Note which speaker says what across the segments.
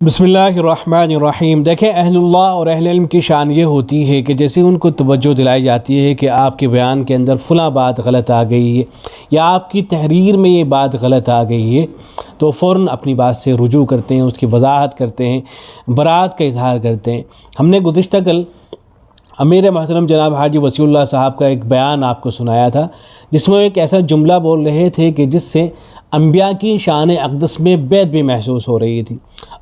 Speaker 1: बिस्मिल्लाहिर्रहमानिर्रहीम। देखें, अहलुल्लाह और अहल इल्म की शान ये होती है कि जैसे उनको तवज्जो दिलाई जाती है कि आपके बयान के अंदर फ़लाँ बात गलत आ गई है या आपकी तहरीर में ये बात गलत आ गई है, तो फ़ौरन अपनी बात से रुजू करते हैं, उसकी वजाहत करते हैं, बरात का इजहार करते हैं। हमने गुज़िश्ता कल अमीर मोहतरम जनाब हाजी वसीउल्लाह साहब का एक बयान आपको सुनाया था, जिसमें एक ऐसा जुमला बोल रहे थे कि जिससे अंबिया की शान अक़दस में बैत भी महसूस हो रही थी।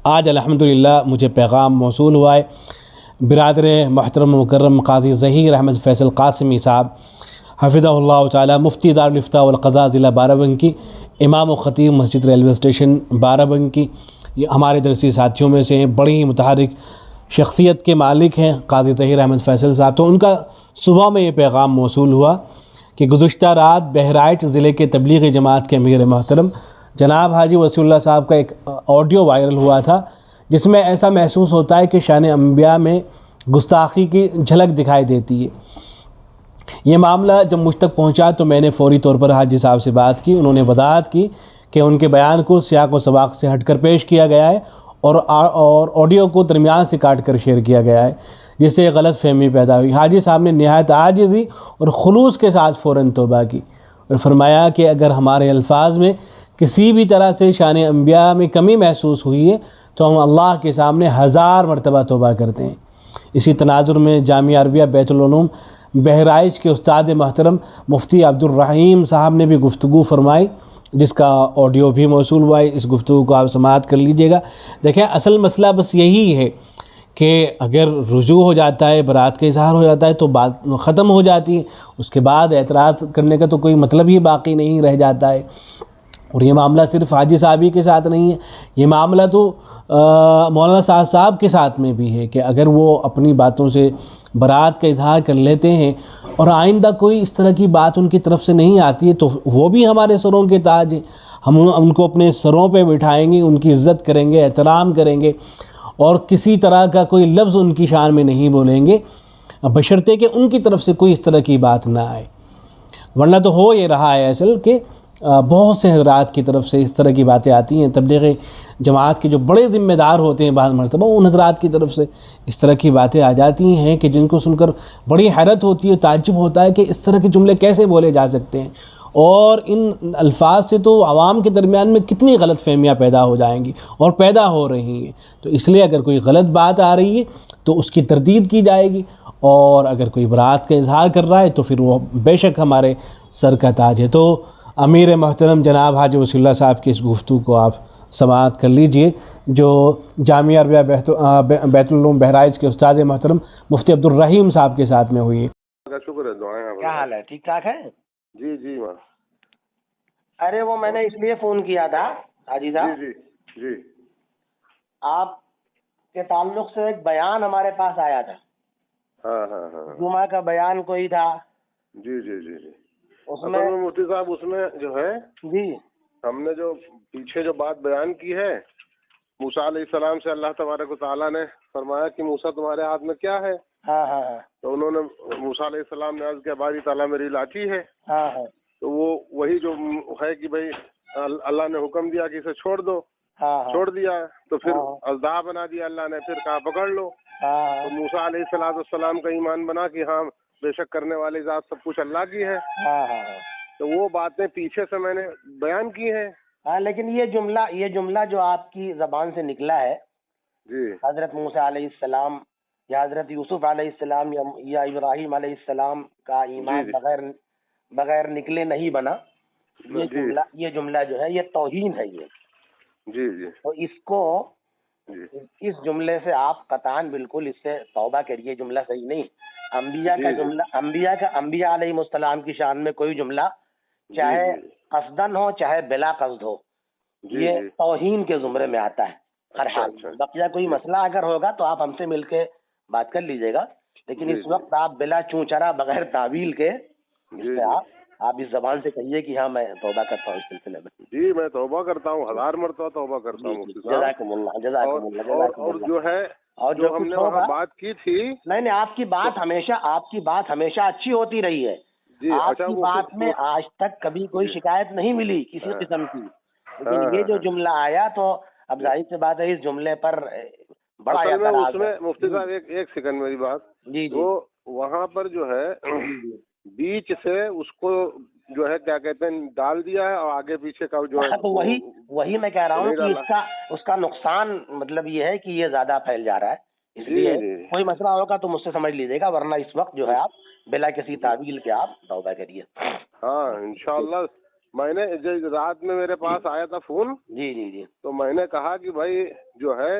Speaker 1: आज अल्हम्दुलिल्लाह मुझे पैगाम मौसूल हुआ है बिरादर मोहतरम मुकर्रम क़ाज़ी ज़हीर अहमद फ़ैसल क़ासिमी साहब हफ़िज़हुल्लाह ताला, मुफ्ती दारुल इफ्ता वल क़ज़ा ज़िला बाराबंकी, इमाम व ख़तीब मस्जिद रेलवे स्टेशन बाराबंकी, ये हमारे दरसी साथियों में से हैं, बड़ी ही मुतहरिक शख्सियत के मालिक हैं क़ाज़ी ज़हीर अहमद फ़ैसल साहब। तो उनका सुबह में ये पैगाम मौसूल हुआ कि गुज़िश्ता रात बहराइच ज़िले के तबलीगी जमात के अमीर मोहतरम जनाब हाजी वसीउल्लाह साहब का एक ऑडियो वायरल हुआ था, जिसमें ऐसा महसूस होता है कि शान अंबिया में गुस्ताखी की झलक दिखाई देती है। ये मामला जब मुझ तक पहुंचा तो मैंने फ़ौरी तौर पर हाजी साहब से बात की। उन्होंने वजाहत की कि उनके बयान को सियाक़ व सबाक़ से हटकर पेश किया गया है और ऑडियो को दरमियान से काट कर शेयर किया गया है, जिससे गलत फहमी पैदा हुई। हाजी साहब ने नहायत आजिज़ी और खुलूस के साथ फ़ौरन तौबा की और फरमाया कि अगर हमारे अल्फाज में किसी भी तरह से शान अंबिया में कमी महसूस हुई है तो हम अल्लाह के सामने 1000 मरतबा तौबा करते हैं। इसी तनाजुर में जामिया अरबिया बैतुल उलूम बहराइच के उस्ताद मोहतरम मुफ्ती अब्दुर्रहीम साहब ने भी गुफ्तगू फरमाई, जिसका ऑडियो भी मौसूल हुआ है। इस गुफ्तगू को आप समाअत कर लीजिएगा। देखें, असल मसला बस यही है कि अगर रुजू हो जाता है, बरात का इजहार हो जाता है तो बात ख़त्म हो जाती है, उसके बाद एतराज़ करने का तो कोई मतलब ही बाकी नहीं रह जाता है। और ये मामला सिर्फ हाजी साहब ही के साथ नहीं है, ये मामला तो मौलाना साहब के साथ में भी है कि अगर वो अपनी बातों से बरात का इजहार कर लेते हैं और आइंदा कोई इस तरह की बात उनकी तरफ से नहीं आती है तो वो भी हमारे सरों के ताज हैं। हम उनको अपने सरों पे बिठाएंगे, उनकी इज़्ज़त करेंगे, एहतराम करेंगे और किसी तरह का कोई लफ्ज़ उनकी शान में नहीं बोलेंगे, बशर्ते कि उनकी तरफ से कोई इस तरह की बात ना आए। वरना तो हो ये रहा है असल कि बहुत से हज़रात की तरफ से इस तरह की बातें आती हैं। तबलीगी जमात के जो बड़े ज़िम्मेदार होते हैं, बाद मरतबा उन हज़रात की तरफ से इस तरह की बातें आ जाती हैं कि जिनको सुनकर बड़ी हैरत होती है, ताज्जुब होता है कि इस तरह के जुमले कैसे बोले जा सकते हैं और इन अल्फाज से तो आवाम के दरमियान में कितनी गलत फहमियाँ पैदा हो जाएंगी और पैदा हो रही हैं। तो इसलिए अगर कोई गलत बात आ रही है तो उसकी तरदीद की जाएगी, और अगर कोई बरात का इजहार कर रहा है तो फिर वो बेशक हमारे सर का ताज है। तो अमीर मोहतरम जनाब हाजी वसीउल्लाह साहब की इस गुफ्तगू को आप समाअत कर लीजिए, जो जामिया अरबिया बैतुल उलूम बहराइच के उस्ताद मोहतरम मुफ्ती अब्दुर्रहीम साहब के साथ में हुई है।
Speaker 2: शुक्र है, दुआएं आप।
Speaker 3: क्या हाल है? ठीक ठाक है?
Speaker 2: जी जी माँ।
Speaker 3: अरे वो मैंने इसलिए फोन किया था हाजी साहब,
Speaker 2: जी जी जी,
Speaker 3: आपके ताल्लुक से एक बयान हमारे पास आया था।
Speaker 2: हाँ हाँ हाँ,
Speaker 3: जुमा का बयान कोई था।
Speaker 2: जी जी जी जी।
Speaker 3: उसमें
Speaker 2: असल में मुफ्ती साहब, उसमें जो है
Speaker 3: जी
Speaker 2: हमने जो पीछे जो बात बयान की है, मूसा अलैहिस्सलाम से अल्लाह तबारक व तआला ने फरमाया कि मूसा तुम्हारे हाथ में क्या है?
Speaker 3: हाँ हाँ हाँ
Speaker 2: तो उन्होंने मूसा अलैहिस्सलाम ने अर्ज किया बारी ताला मेरी लाठी है।
Speaker 3: हाँ हाँ
Speaker 2: तो वो वही जो है कि भाई अल्लाह ने हुक्म दिया कि इसे छोड़ दो,
Speaker 3: हाँ
Speaker 2: छोड़ दिया, तो फिर
Speaker 3: हाँ
Speaker 2: अज़दा बना दिया अल्लाह ने, फिर कहा पकड़ लो।
Speaker 3: हाँ
Speaker 2: तो मूसा अलैहिस्सलाम का ईमान बना कि हाँ बेशक करने वाली ज़ात सब कुछ अल्लाह की है।
Speaker 3: हाँ हाँ
Speaker 2: तो वो बातें पीछे से मैंने बयान की हैं।
Speaker 3: हाँ। लेकिन ये जुमला जो आपकी जबान से निकला है,
Speaker 2: जी
Speaker 3: हजरत मूसा अलैहिस्सलाम या हजरत यूसुफ अलैहिस्सलाम या इब्राहिम अलैहिस्सलाम का ईमान
Speaker 2: जी
Speaker 3: बगैर बगैर निकले नहीं बना।
Speaker 2: जी
Speaker 3: ये जुमला जो है ये तौहीन है ये।
Speaker 2: जी जी
Speaker 3: तो इसको
Speaker 2: जी
Speaker 3: इस जुमले से आप कतान बिल्कुल इससे तौबा करिए। जुमला सही नहीं। अंबिया का
Speaker 2: जी
Speaker 3: जुमला, अंबिया अलैहिमुस्सलाम की शान में कोई जुमला चाहे
Speaker 2: जी
Speaker 3: कसदन हो चाहे बिला कसद हो,
Speaker 2: जी
Speaker 3: ये
Speaker 2: जी।
Speaker 3: तौहीन के जुमरे में आता है हर
Speaker 2: अच्छा
Speaker 3: हाल
Speaker 2: अच्छा
Speaker 3: में। बकिया कोई मसला अगर होगा तो आप हमसे मिलके बात कर लीजिएगा, लेकिन
Speaker 2: जी
Speaker 3: इस
Speaker 2: जी
Speaker 3: वक्त आप बिला चूचरा बगैर तावील के
Speaker 2: जी
Speaker 3: इससे
Speaker 2: जी
Speaker 3: आप इस जबान से कहिए कि हाँ मैं तौबा करता हूँ इस सिलसिले में।
Speaker 2: जी, मैं तौबा करता हूँ, 1000 मरतबा तौबा करता
Speaker 3: जी
Speaker 2: हूँ
Speaker 3: जी,
Speaker 2: मुफ्ती साहब।
Speaker 3: जज़ाकुमुल्लाह
Speaker 2: और
Speaker 3: जज़ाकुमुल्लाह
Speaker 2: और
Speaker 3: जज़ाकुमुल्लाह।
Speaker 2: जो है
Speaker 3: और
Speaker 2: जो
Speaker 3: जो कुछ
Speaker 2: हमने
Speaker 3: होगा,
Speaker 2: वहाँ बात की थी,
Speaker 3: नहीं आपकी बात हमेशा अच्छी होती रही है।
Speaker 2: जी अच्छा
Speaker 3: आपकी
Speaker 2: वो
Speaker 3: बात
Speaker 2: फिर
Speaker 3: में
Speaker 2: वो
Speaker 3: आज तक कभी कोई
Speaker 2: जी
Speaker 3: शिकायत नहीं मिली किसी
Speaker 2: हाँ
Speaker 3: किस्म की।
Speaker 2: हाँ
Speaker 3: लेकिन ये
Speaker 2: हाँ
Speaker 3: जो
Speaker 2: हाँ
Speaker 3: जुमला आया तो اب ظاہر سی بات ہے اس جملے پر بڑا
Speaker 2: اصل میں
Speaker 3: اعتراض
Speaker 2: اس میں
Speaker 3: ہے.
Speaker 2: مفتی صاحب ایک سیکنڈ میری بات،
Speaker 3: جی جی
Speaker 2: وہ وہاں پر جو ہے بیچ سے اس کو جو ہے کیا کہتے ہیں ڈال دیا ہے، اور آگے پیچھے کا جو ہے
Speaker 3: تو وہی میں کہہ رہا ہوں
Speaker 2: نہیں
Speaker 3: کہ
Speaker 2: ڈالا۔
Speaker 3: اس کا نقصان مطلب یہ ہے کہ یہ زیادہ پھیل جا رہا ہے. اس
Speaker 2: جی
Speaker 3: لیے
Speaker 2: جی
Speaker 3: کوئی مسئلہ ہوگا تو مجھ سے سمجھ لیجیے گا، ورنہ اس وقت جو ہے آپ بلا کسی تعویل کے آپ توبہ کریے.
Speaker 2: ہاں انشاءاللہ. میں نے رات میں میرے پاس آیا تھا فون،
Speaker 3: جی جی جی
Speaker 2: تو میں نے کہا کہ بھائی جو ہے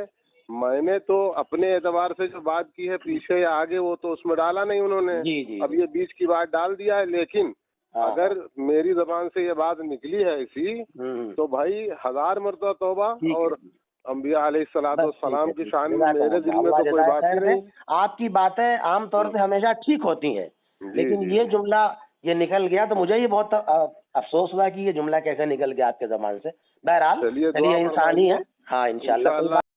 Speaker 2: میں نے تو اپنے اعتبار سے جو بات کی ہے پیچھے یا آگے وہ تو اس میں ڈالا نہیں انہوں نے.
Speaker 3: جی جی
Speaker 2: اب یہ بیچ کی بات ڈال دیا ہے، لیکن
Speaker 3: ہاں.
Speaker 2: اگر میری زبان سے یہ بات نکلی ہے ایسی تو بھائی 1000 مرتبہ توبہ.
Speaker 3: ٹھیک
Speaker 2: اور
Speaker 3: ہے.
Speaker 2: انبیاء علیہ الصلوۃ
Speaker 3: بس
Speaker 2: والسلام
Speaker 3: ٹھیک ہے،
Speaker 2: کی شان میں میرے دل میں
Speaker 3: اللہ
Speaker 2: تو کوئی
Speaker 3: جزائے
Speaker 2: بات ہی
Speaker 3: خیر دے.
Speaker 2: نہیں.
Speaker 3: آپ کی باتیں عام طور سے ہمیشہ ٹھیک ہوتی ہیں،
Speaker 2: جی
Speaker 3: لیکن
Speaker 2: جی
Speaker 3: یہ جملہ یہ نکل گیا تو مجھے یہ بہت افسوس ہوا کہ یہ جملہ کیسے نکل گیا آپ کے زبان سے. بہرحال
Speaker 2: چلیے
Speaker 3: چلیے
Speaker 2: دعا
Speaker 3: انسان ہی ہے.
Speaker 2: فرمائیے
Speaker 3: ہاں انشاءاللہ کوئی
Speaker 2: انشاءاللہ.
Speaker 3: بات